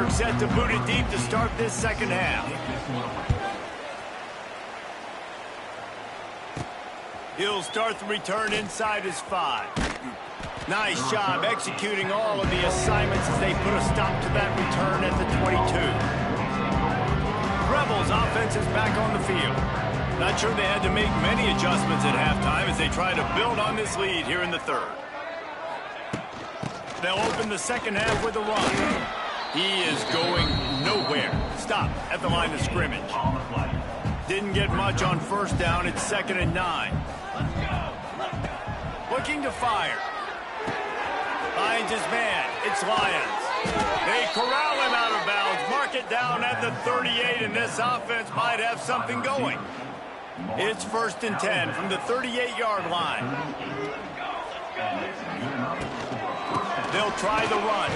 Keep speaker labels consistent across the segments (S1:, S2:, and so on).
S1: Pittsburgh set to boot it deep to start this second half. He'll start the return inside his 5. Nice job executing all of the assignments as they put a stop to that return at the 22. Rebels offense is back on the field. Not sure they had to make many adjustments at halftime as they try to build on this lead here in the third. They'll open the second half with a run. He is going nowhere. Stop at the line of scrimmage. Didn't get much on first down. It's 2nd and 9. Looking to fire. Finds his man. It's Lions. They corral him out of bounds. Mark it down at the 38, and this offense might have something going. It's 1st and 10 from the 38-yard line. They'll try the run.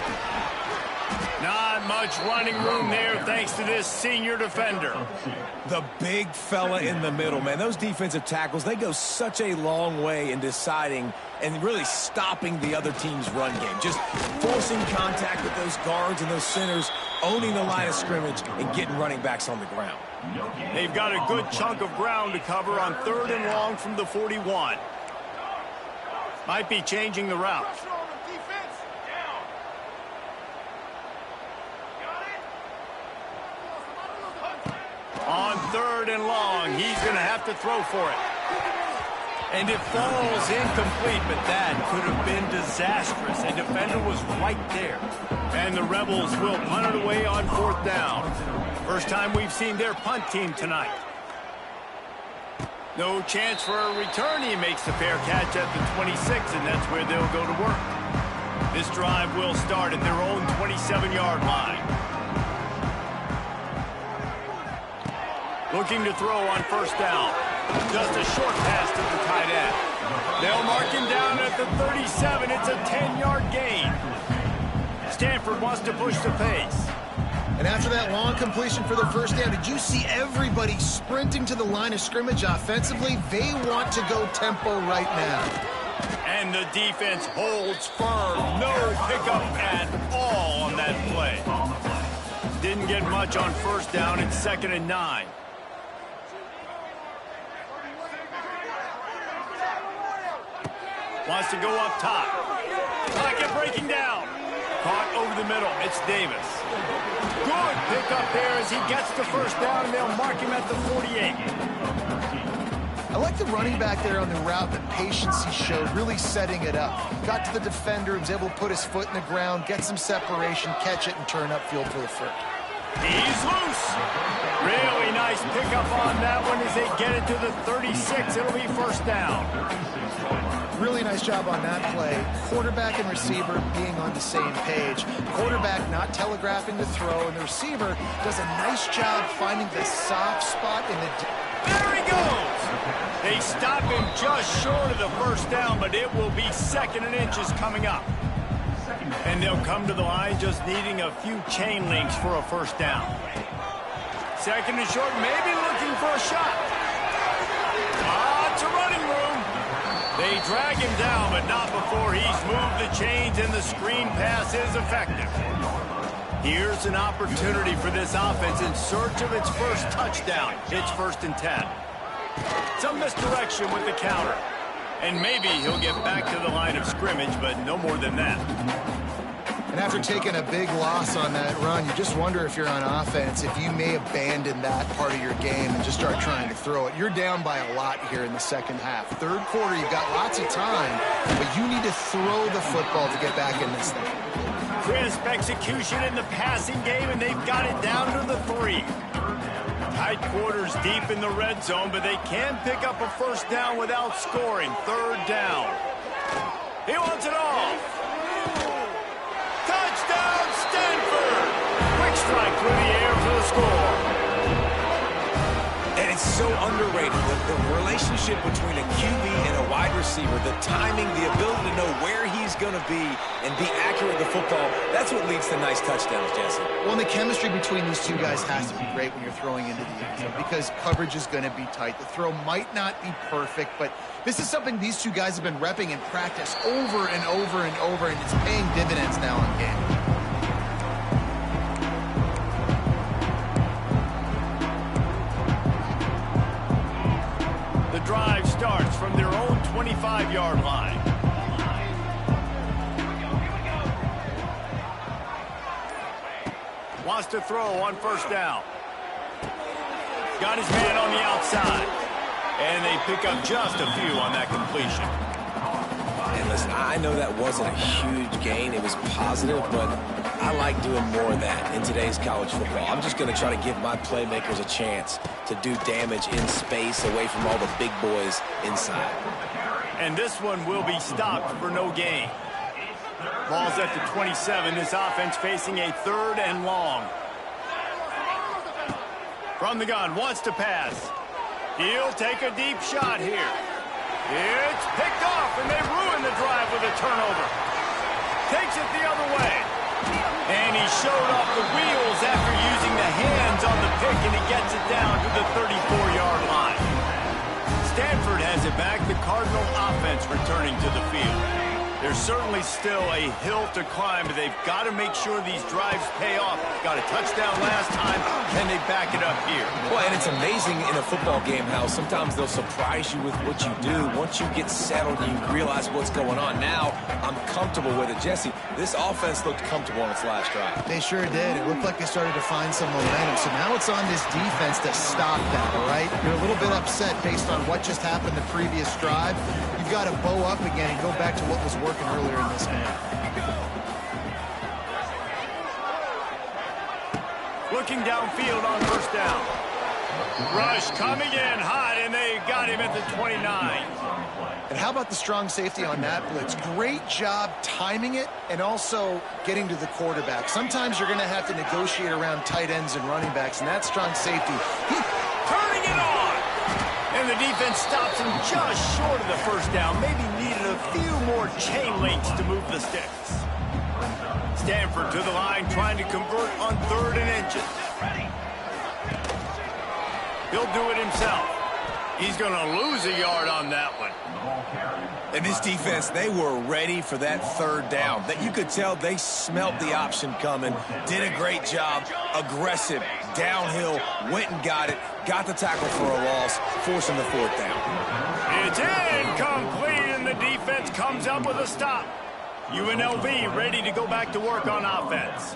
S1: Not much running room there thanks to this senior defender.
S2: The big fella in the middle, man. Those defensive tackles, they go such a long way in deciding and really stopping the other team's run game. Just forcing contact with those guards and those centers, owning the line of scrimmage, and getting running backs on the ground.
S1: They've got a good chunk of ground to cover on 3rd and long from the 41. Might be changing the route. On 3rd and long, he's going to have to throw for it. And it falls incomplete, but that could have been disastrous. A defender was right there. And the Rebels will punt it away on 4th down. First time we've seen their punt team tonight. No chance for a return. He makes the fair catch at the 26, and that's where they'll go to work. This drive will start at their own 27-yard line. Looking to throw on 1st down. Just a short pass to the tight end. They'll mark him down at the 37. It's a 10-yard gain. Stanford wants to push the pace.
S3: And after that long completion for the 1st down, did you see everybody sprinting to the line of scrimmage offensively? They want to go tempo right now.
S1: And the defense holds firm. No pickup at all on that play. Didn't get much on 1st down. It's 2nd and 9. Wants to go up top. Like it breaking down. Caught over the middle. It's Davis. Good pickup there as he gets the 1st down, and they'll mark him at the 48.
S3: I like the running back there on the route, the patience he showed, really setting it up. Got to the defender, was able to put his foot in the ground, get some separation, catch it, and turn upfield for the 1st.
S1: He's loose. Really nice pickup on that one as they get it to the 36. It'll be 1st down.
S3: Really nice job on that play. Quarterback and receiver being on the same page. Quarterback not telegraphing the throw, and the receiver does a nice job finding the soft spot in the...
S1: There he goes! They stop him just short of the 1st down, but it will be 2nd and inches coming up. And they'll come to the line just needing a few chain links for a 1st down. 2nd and short, maybe looking for a shot. It's a running room. They drag him down, but not before he's moved the chains and the screen pass is effective. Here's an opportunity for this offense in search of its 1st touchdown. It's 1st and 10. Some misdirection with the counter. And maybe he'll get back to the line of scrimmage, but no more than that.
S3: And after taking a big loss on that run, you just wonder if you're on offense, if you may abandon that part of your game and just start trying to throw it. You're down by a lot here in the 2nd half. 3rd quarter, you've got lots of time, but you need to throw the football to get back in this thing.
S1: Crisp execution in the passing game, and they've got it down to the 3. Tight quarters deep in the red zone, but they can pick up a 1st down without scoring. 3rd down. He wants it all. Touchdown, Stanford! Quick strike through the air for the score.
S2: And it's so underrated, the relationship between a QB and a wide receiver, the timing, the ability to know where he's going to be and be accurate with the football, that's what leads to nice touchdowns, Jesse.
S3: Well, and the chemistry between these two guys has to be great when you're throwing into the end zone because coverage is going to be tight. The throw might not be perfect, but this is something these two guys have been repping in practice over and over and over, and it's paying dividends now in game.
S1: Wants to throw on first down. Got his man on the outside. And they pick up just a few on that completion.
S2: And listen, I know that wasn't a huge gain. It was positive, but I like doing more of that in today's college football. I'm just going to try to give my playmakers a chance to do damage in space away from all the big boys inside.
S1: And this one will be stopped for no gain. Ball's at the 27. This offense facing a 3rd and long. From the gun, wants to pass. He'll take a deep shot here. It's picked off, and they ruin the drive with a turnover. Takes it the other way. And he showed off the wheels after using the hands on the pick, and he gets it down to the 34-yard line. Stanford has it back. The Cardinal offense returning to the field. There's certainly still a hill to climb, but they've got to make sure these drives pay off. Got a touchdown last time, and they back it up here.
S2: Well, and it's amazing in a football game how sometimes they'll surprise you with what you do. Once you get settled, you realize what's going on. Now, I'm comfortable with it. Jesse, this offense looked comfortable on its last drive.
S3: They sure did. It looked like they started to find some momentum. So now it's on this defense to stop that, all right? You're a little bit upset based on what just happened the previous drive. You've got to bow up again and go back to what was working earlier in this game.
S1: Looking downfield on first down. Rush coming in hot, and they got him at the 29.
S3: And how about the strong safety on that blitz? Great job timing it and also getting to the quarterback. Sometimes you're going to have to negotiate around tight ends and running backs, and that strong safety.
S1: Turning it on! And the defense stops him just short of the first down. Maybe needed a few more chain links to move the sticks. Stanford to the line, trying to convert on 3rd and inches. He'll do it himself. He's going to lose a yard on that one.
S2: And this defense, they were ready for that 3rd down. That you could tell they smelt the option coming, did a great job, aggressive, downhill, went and got it, got the tackle for a loss, forcing the 4th down.
S1: It's incomplete, and the defense comes up with a stop. UNLV ready to go back to work on offense.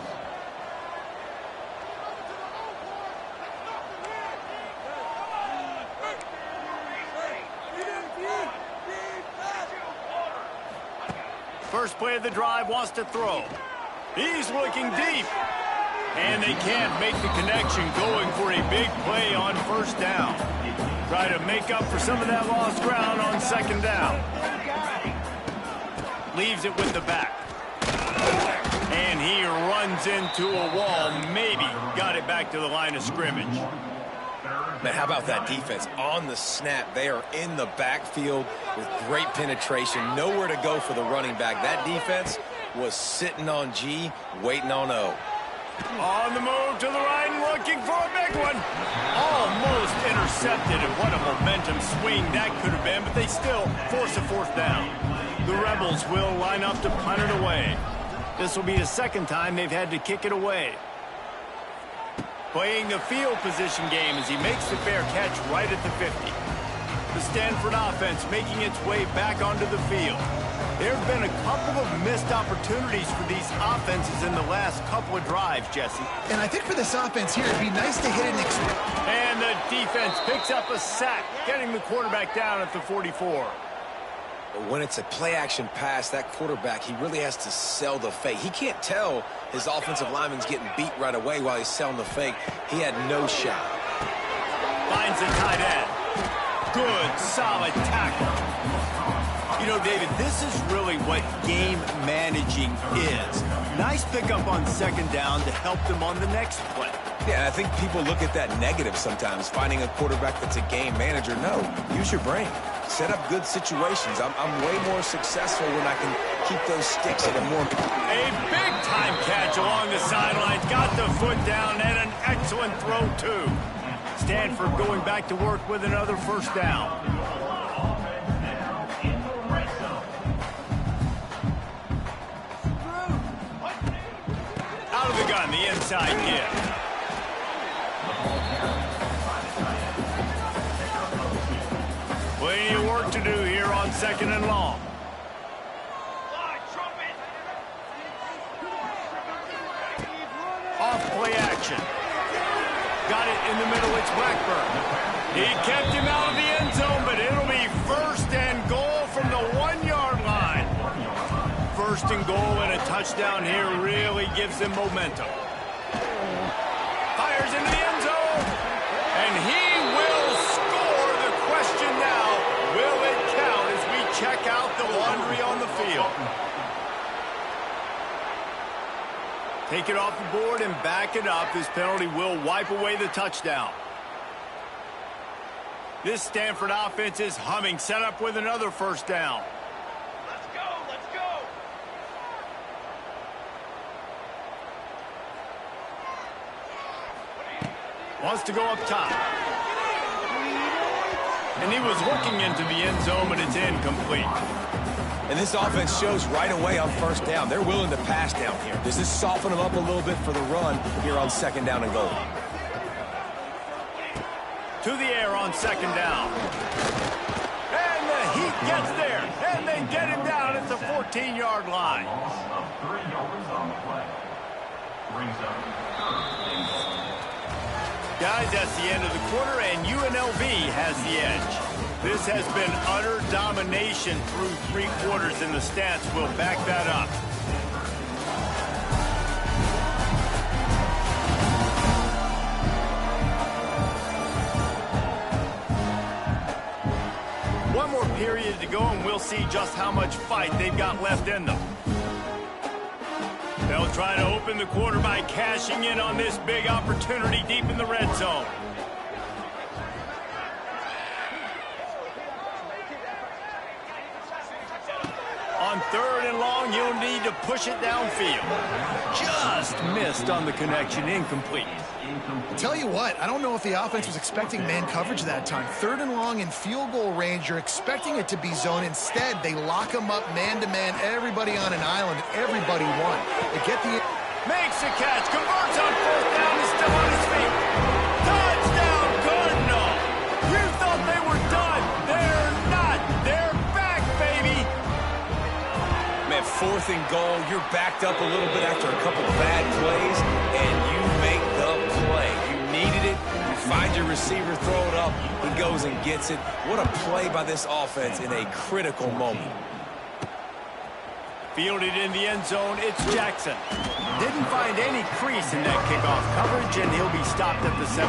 S1: First play of the drive, wants to throw. He's looking deep. And they can't make the connection, going for a big play on first down. Try to make up for some of that lost ground on 2nd down. Leaves it with the back. And he runs into a wall. Maybe got it back to the line of scrimmage.
S2: Man, how about that defense? On the snap, they are in the backfield with great penetration. Nowhere to go for the running back. That defense was sitting on G, waiting on O.
S1: On the move to the right, looking for a big one. Almost intercepted, and what a momentum swing that could have been, but they still force a 4th down. The Rebels will line up to punt it away. This will be the 2nd time they've had to kick it away. Playing the field position game as he makes the fair catch right at the 50. The Stanford offense making its way back onto the field. There have been a couple of missed opportunities for these offenses in the last couple of drives, Jesse.
S3: And I think for this offense here, it'd be nice to hit an
S1: And the defense picks up a sack, getting the quarterback down at the 44.
S2: But when it's a play-action pass, that quarterback, he really has to sell the fake. He can't tell his offensive lineman's getting beat right away while he's selling the fake. He had no shot.
S1: Finds a tight end. Good, solid tackle. You know, David, this is really what game managing is. Nice pickup on 2nd down to help them on the next play.
S2: Yeah, I think people look at that negative sometimes, finding a quarterback that's a game manager. No, use your brain. Set up good situations. I'm way more successful when I can keep those sticks at a more...
S1: A big-time catch along the sidelines. Got the foot down, and an excellent throw, too. Stanford going back to work with another 1st down. Out of the gun, the inside give. Plenty of work to do here on 2nd and long. Off play action. direction. Got it in the middle. It's Blackburn. He kept him out of the end zone, but it'll be first and goal from the 1-yard line. First and goal and a touchdown here really gives them momentum. Fires into the end zone, and he will score. The question now, will it count as we check out the laundry on the field? Take it off the board and back it up. This penalty will wipe away the touchdown. This Stanford offense is humming, set up with another first down.
S4: Let's go, let's go.
S1: Wants to go up top. And he was looking into the end zone, but it's incomplete.
S2: And this offense shows right away on first down. They're willing to pass down here. Does this soften them up a little bit for the run here on second down and goal?
S1: To the air on second down. And the Heat gets there. And they get him down at the 14-yard line. Guys, that's the end of the quarter, and UNLV has the edge. This has been utter domination through 3 quarters, and the stats will back that up. One more period to go, and we'll see just how much fight they've got left in them. They'll try to open the quarter by cashing in on this big opportunity deep in the red zone. On third and long, you'll need to push it downfield. Just missed on the connection, incomplete.
S3: Tell you what, I don't know if the offense was expecting man coverage that time. Third and long in field goal range, you're expecting it to be zone. Instead, they lock them up man-to-man, everybody on an island, everybody won. They get the...
S1: Makes a catch, converts on fourth down, is still on his feet. Touchdown, Cardinal! You thought they were done. They're not. They're back, baby.
S2: Man, fourth and goal, you're backed up a little bit after a couple of bad plays, and you make the play. You needed it. You find your receiver, throw it up. He goes and gets it. What a play by this offense in a critical moment.
S1: Fielded in the end zone, it's Jackson. Didn't find any crease in that kickoff coverage, and he'll be stopped at the 17.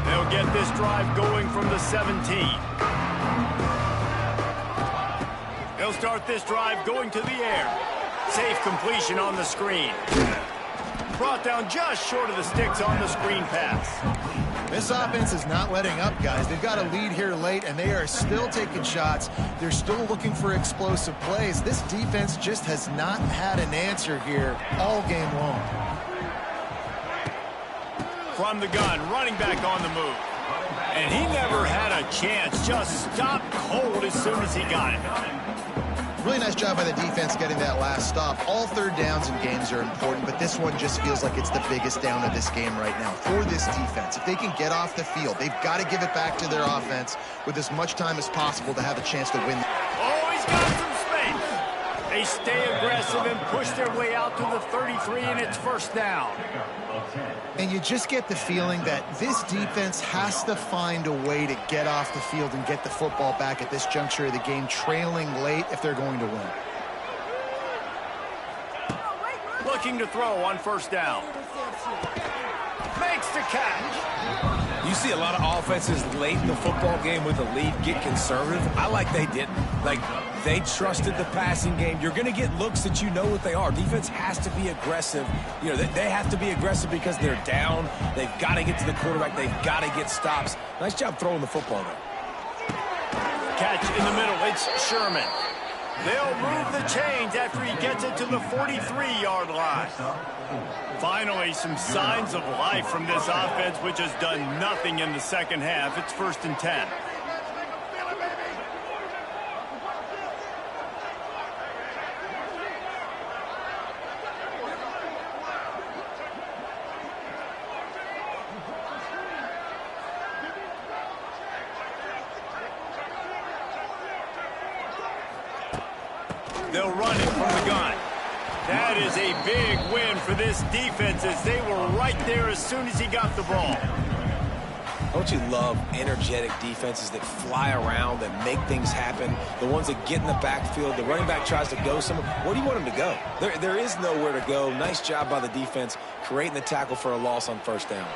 S1: They'll get this drive going from the 17. They'll start this drive going to the air. Safe completion on the screen. Brought down just short of the sticks on the screen pass.
S3: This offense is not letting up, guys. They've got a lead here late, and they are still taking shots. They're still looking for explosive plays. This defense just has not had an answer here all game long.
S1: From the gun, running back on the move. And he never had a chance. Just stopped cold as soon as he got it.
S3: Really nice job by the defense getting that last stop. All third downs in games are important, but this one just feels like it's the biggest down of this game right now for this defense. If they can get off the field, they've got to give it back to their offense with as much time as possible to have a chance to win.
S1: Oh, he's got some space. They stay aggressive and push their way out to the 33, and it's first down.
S3: And you just get the feeling that this defense has to find a way to get off the field and get the football back at this juncture of the game, trailing late if they're going to win.
S1: Looking to throw on first down. Makes the catch.
S2: You see a lot of offenses late in the football game with a lead get conservative. I like they didn't. Like, they trusted the passing game. You're going to get looks that you know what they are. Defense has to be aggressive. You know, they have to be aggressive because they're down. They've got to get to the quarterback. They've got to get stops. Nice job throwing the football, though.
S1: Catch in the middle. It's Sherman. They'll move the chains after he gets it to the 43-yard line. Finally, some signs of life from this offense, which has done nothing in the second half. It's first and 10. They'll run it from the gun. That is a big win for this defense as they were right there as soon as he got the ball.
S2: Don't you love energetic defenses that fly around, that make things happen? The ones that get in the backfield, the running back tries to go somewhere. Where do you want him to go? There is nowhere to go. Nice job by the defense creating the tackle for a loss on first down.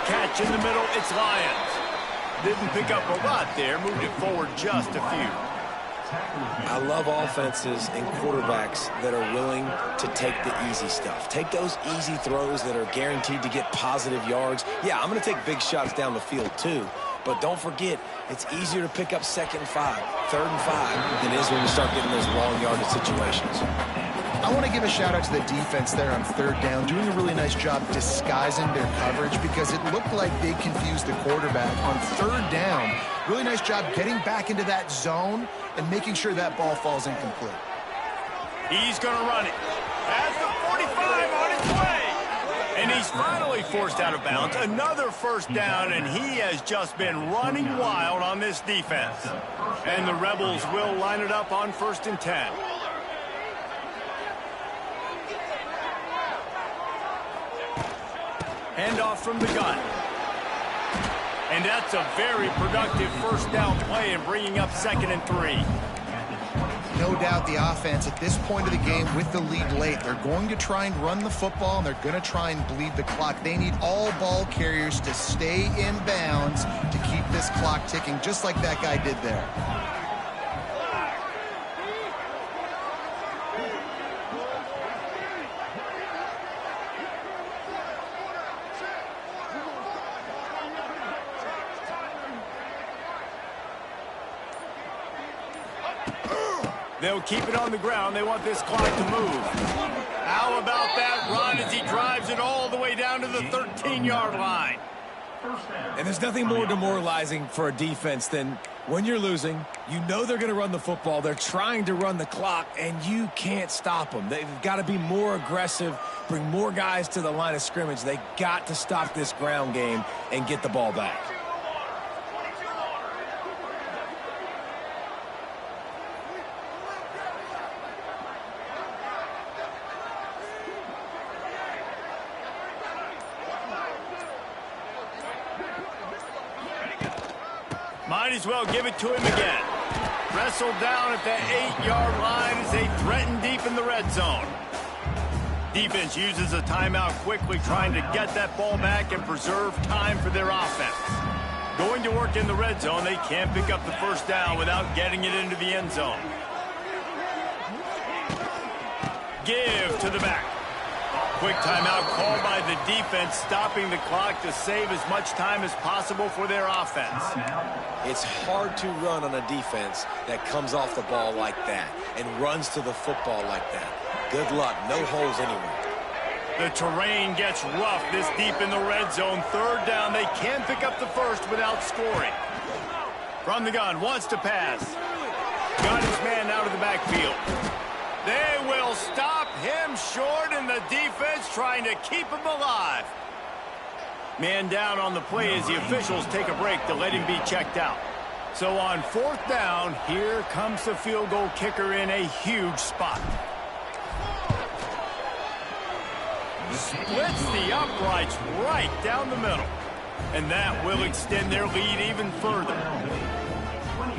S1: Catch in the middle, it's Lions. Didn't pick up a lot there, moved it forward just a few.
S2: I love offenses and quarterbacks that are willing to take the easy stuff. Take those easy throws that are guaranteed to get positive yards. Yeah, I'm going to take big shots down the field too, but don't forget, it's easier to pick up 2nd and 5, 3rd and 5 than it is when you start getting those long yardage situations.
S3: I want to give a shout out to the defense there on 3rd down, doing a really nice job disguising their coverage because it looked like they confused the quarterback on 3rd down. Really nice job getting back into that zone and making sure that ball falls incomplete.
S1: He's going to run it. Has the 45 on his way. And he's finally forced out of bounds. Another first down, and he has just been running wild on this defense. And the Rebels will line it up on 1st and 10. Handoff from the gun. And that's a very productive first down play and bringing up 2nd and 3.
S3: No doubt the offense at this point of the game with the lead late, they're going to try and run the football and they're going to try and bleed the clock. They need all ball carriers to stay in bounds to keep this clock ticking, just like that guy did there.
S1: They'll keep it on the ground. They want this clock to move. How about that run as he drives it all the way down to the 13-yard line?
S2: And there's nothing more demoralizing for a defense than when you're losing, you know they're going to run the football, they're trying to run the clock, and you can't stop them. They've got to be more aggressive, bring more guys to the line of scrimmage. They got to stop this ground game and get the ball back.
S1: Might as well give it to him again. Wrestled down at the 8-yard line as they threaten deep in the red zone. Defense uses a timeout quickly, trying to get that ball back and preserve time for their offense. Going to work in the red zone, they can't pick up the first down without getting it into the end zone. Give to the back. Quick timeout called by the defense, stopping the clock to save as much time as possible for their offense.
S2: It's hard to run on a defense that comes off the ball like that and runs to the football like that. Good luck. No holes anywhere.
S1: The terrain gets rough this deep in the red zone. 3rd down. They can't pick up the first without scoring. From the gun, wants to pass. Got his man out of the backfield. They will stop him short, and the defense trying to keep him alive. Man down on the play as the officials take a break to let him be checked out. So on 4th down, here comes the field goal kicker in a huge spot. Splits the uprights right down the middle. And that will extend their lead even further.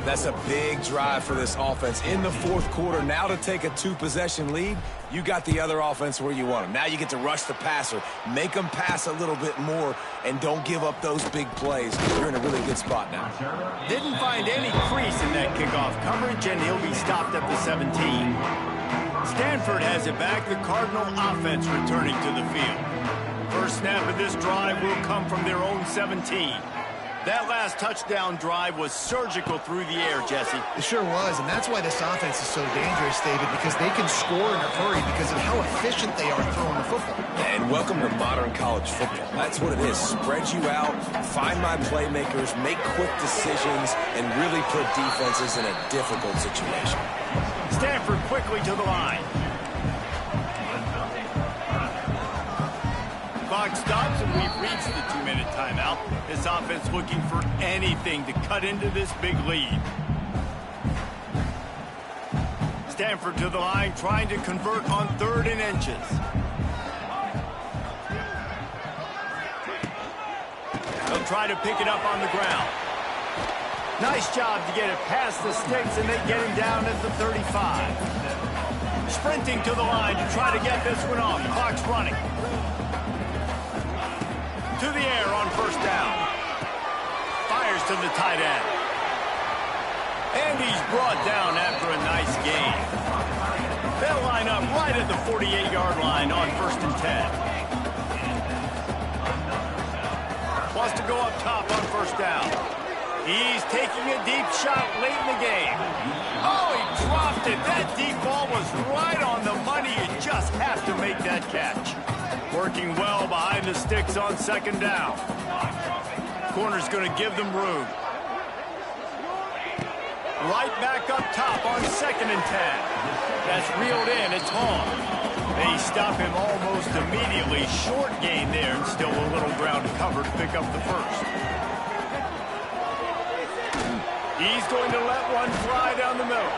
S2: That's a big drive for this offense in the 4th quarter. Now to take a 2-possession lead, you got the other offense where you want them. Now you get to rush the passer, make them pass a little bit more, and don't give up those big plays. You're in a really good spot now.
S1: Didn't find any crease in that kickoff coverage, and he'll be stopped at the 17. Stanford has it back. The Cardinal offense returning to the field. First snap of this drive will come from their own 17. That last touchdown drive was surgical through the air, Jesse.
S3: It sure was, and that's why this offense is so dangerous, David, because they can score in a hurry because of how efficient they are throwing the football.
S2: And welcome to modern college football. That's what it is. Spread you out, find my playmakers, make quick decisions, and really put defenses in a difficult situation.
S1: Stanford quickly to the line. Clock stops, and we've reached the 2-minute timeout. This offense looking for anything to cut into this big lead. Stanford to the line, trying to convert on 3rd and inches. They'll try to pick it up on the ground. Nice job to get it past the sticks, and they get him down at the 35. Sprinting to the line to try to get this one off. Clock's running. To the air on 1st down. Fires to the tight end. And he's brought down after a nice gain. They'll line up right at the 48-yard line on 1st and 10. Wants to go up top on 1st down. He's taking a deep shot late in the game. Oh, he dropped it. That deep ball was right on the money. You just have to make that catch. Working well behind the sticks on 2nd down. Corner's going to give them room. Right back up top on 2nd and 10. That's reeled in. It's Hall. They stop him almost immediately. Short gain there, and still a little ground to cover to pick up the 1st. He's going to let one fly down the middle.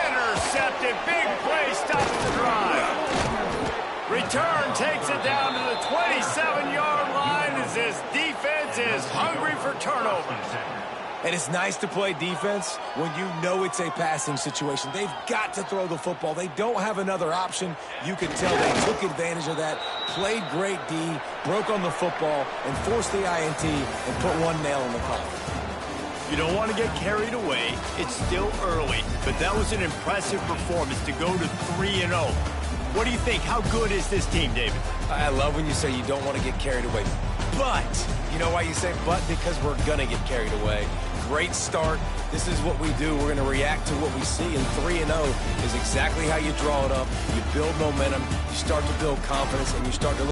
S1: Intercepted. Big play stops the drive. Return takes it down to the 27-yard line as this defense is hungry for turnovers.
S2: And it's nice to play defense when you know it's a passing situation. They've got to throw the football. They don't have another option. You can tell they took advantage of that, played great D, broke on the football, and forced the INT and put one nail in the coffin.
S1: You don't want to get carried away. It's still early, but that was an impressive performance to go to 3-0. What do you think? How good is this team, David?
S2: I love when you say you don't want to get carried away. But, you know why you say but? Because we're going to get carried away. Great start. This is what we do. We're going to react to what we see, and 3-0 is exactly how you draw it up. You build momentum, you start to build confidence, and you start to look